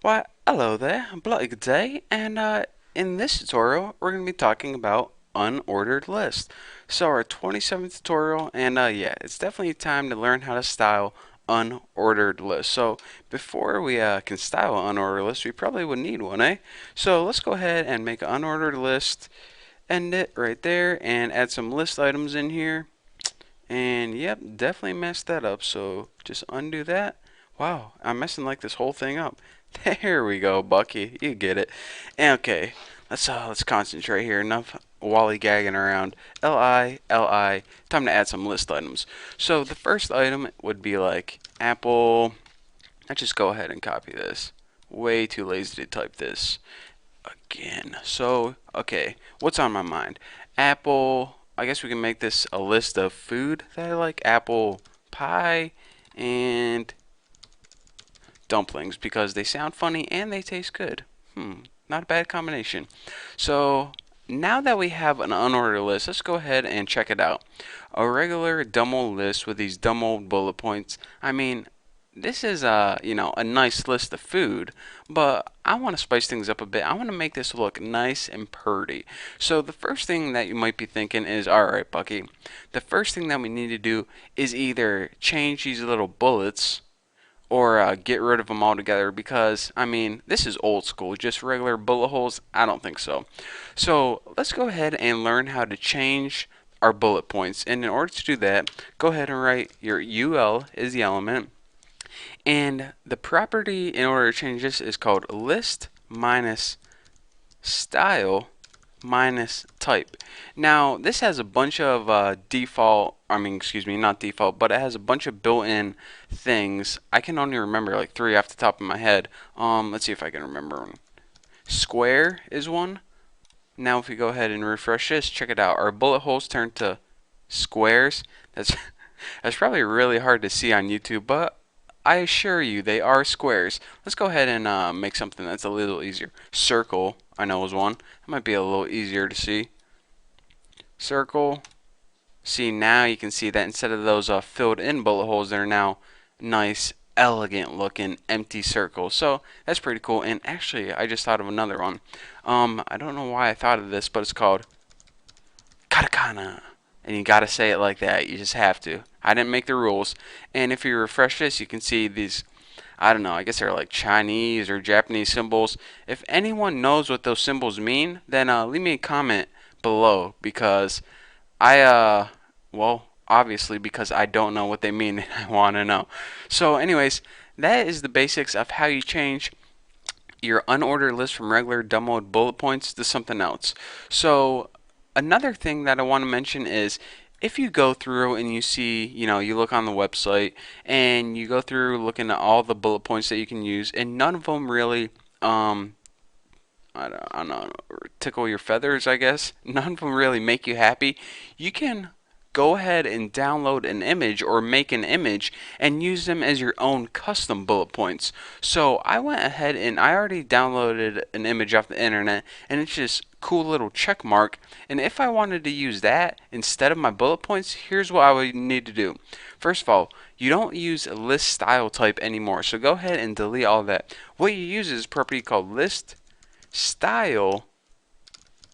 Why, hello there, bloody good day, and in this tutorial, we're going to be talking about unordered lists. So our 27th tutorial, and yeah, it's definitely time to learn how to style unordered lists. So before we can style an unordered list, we probably would need one, eh? So let's go ahead and make an unordered list, end it right there, and add some list items in here. And yep, definitely messed that up. So just undo that. Wow, I'm messing like this whole thing up. There we go, Bucky. You get it. And okay, let's concentrate here. Enough Wally gagging around. Li. Time to add some list items. So the first item would be like Apple. Let's just go ahead and copy this. Way too lazy to type this again. So, okay, what's on my mind? Apple. I guess we can make this a list of food that I like. Apple pie and dumplings because they sound funny and they taste good. Not a bad combination. So, now that we have an unordered list, let's go ahead and check it out. A regular dumb old list with these dumb old bullet points. I mean, this is a nice list of food, but I want to spice things up a bit. I want to make this look nice and pretty. So the first thing that you might be thinking is, all right, Bucky, the first thing that we need to do is either change these little bullets or get rid of them altogether because, I mean, this is old school. Just regular bullet holes? I don't think so. So let's go ahead and learn how to change our bullet points. And in order to do that, go ahead and write your UL is the element. And the property in order to change this is called list minus style minus type. Now, this has a bunch of excuse me, not default, but it has a bunch of built-in things. I can only remember like three off the top of my head. Let's see if I can remember one. Square is one. Now, if we go ahead and refresh this, check it out. Our bullet holes turn to squares. That's that's probably really hard to see on YouTube, but I assure you they are squares. Let's go ahead and make something that's a little easier. Circle, I know is one. That might be a little easier to see. Circle. See, now you can see that instead of those filled in bullet holes, they're now nice, elegant looking empty circles. So that's pretty cool. And actually, I just thought of another one. I don't know why I thought of this, but it's called katakana. And you gotta say it like that. You just have to. I didn't make the rules. And if you refresh this, you can see these, I don't know, I guess they're like Chinese or Japanese symbols. If anyone knows what those symbols mean, then leave me a comment below because well, obviously because I don't know what they mean and I want to know. So, anyways, that is the basics of how you change your unordered list from regular dumb old bullet points to something else. So, another thing that I want to mention is if you go through and you see, you look on the website and you go through looking at all the bullet points that you can use, and none of them really, I don't know, tickle your feathers, I guess. None of them really make you happy. You can go ahead and download an image or make an image and use them as your own custom bullet points. So I went ahead and I already downloaded an image off the internet and it's just cool little check mark. And if I wanted to use that instead of my bullet points, here's what I would need to do. First of all, you don't use list style type anymore. So go ahead and delete all that. What you use is a property called list style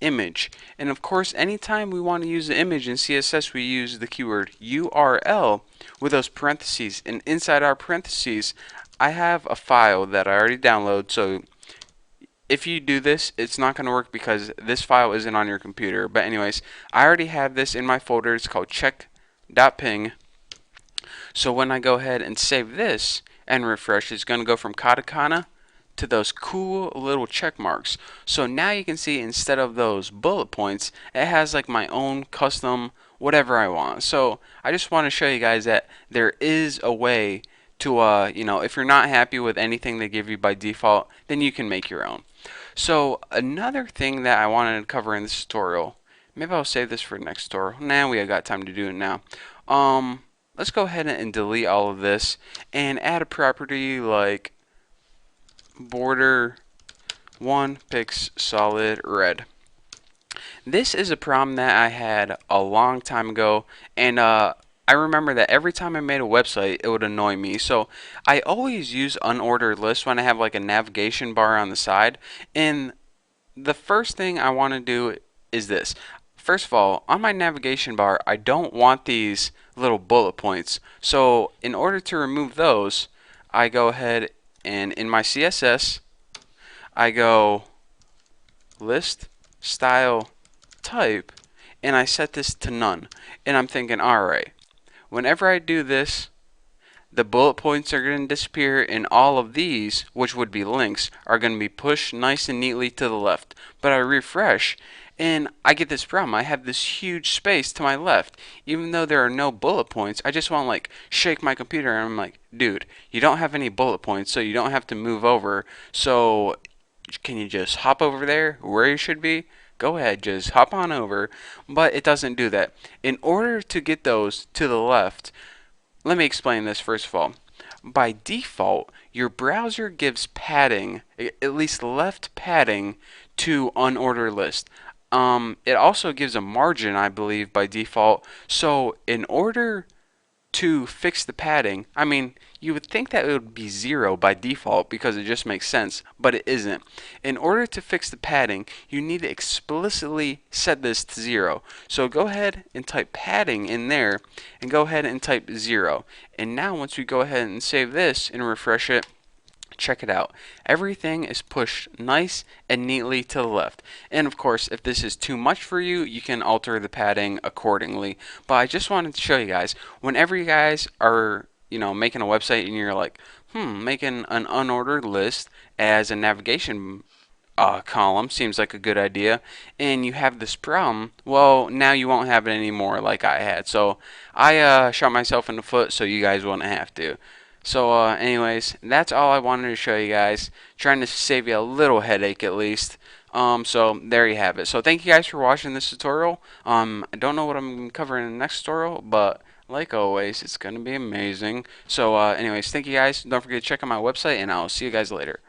image. And of course, anytime we want to use the image in CSS, we use the keyword URL with those parentheses. And inside our parentheses, I have a file that I already downloaded. So if you do this, it's not going to work because this file isn't on your computer. But anyways, I already have this in my folder. It's called check.png. So when I go ahead and save this and refresh, it's going to go from katakana to those cool little check marks. So now you can see instead of those bullet points, it has like my own custom whatever I want. So I just want to show you guys that there is a way to, if you're not happy with anything they give you by default, then you can make your own. So another thing that I wanted to cover in this tutorial, maybe I'll save this for next tutorial. Nah, we got time to do it now. Let's go ahead and delete all of this and add a property like border 1 pix solid red. This is a problem that I had a long time ago, and I remember that every time I made a website, it would annoy me. So I always use unordered lists when I have like a navigation bar on the side. And the first thing I want to do is this. First of all, on my navigation bar, I don't want these little bullet points. So in order to remove those, I go ahead and in my CSS, I go list style type and I set this to none. And I'm thinking, alright, whenever I do this, the bullet points are going to disappear and all of these, which would be links, are going to be pushed nice and neatly to the left. But I refresh and I get this problem. I have this huge space to my left. Even though there are no bullet points, I just want to like shake my computer and I'm like, dude, you don't have any bullet points, so you don't have to move over. So can you just hop over there where you should be? Go ahead, just hop on over. But it doesn't do that. In order to get those to the left, let me explain this first of all. By default, your browser gives padding, at least left padding, to unordered list. It also gives a margin, I believe, by default. So in order to fix the padding, I mean, you would think that it would be 0 by default because it just makes sense, but it isn't. In order to fix the padding, you need to explicitly set this to 0. So go ahead and type padding in there and go ahead and type 0. And now once we go ahead and save this and refresh it, check it out. Everything is pushed nice and neatly to the left. And of course, if this is too much for you, you can alter the padding accordingly. But I just wanted to show you guys, whenever you guys are, making a website and you're like, making an unordered list as a navigation column seems like a good idea, and you have this problem, well, now you won't have it anymore like I had. So I shot myself in the foot so you guys wouldn't have to. So anyways, that's all I wanted to show you guys. Trying to save you a little headache at least. So there you have it. So thank you guys for watching this tutorial. I don't know what I'm covering in the next tutorial, but like always, it's going to be amazing. So anyways, thank you guys. Don't forget to check out my website, and I'll see you guys later.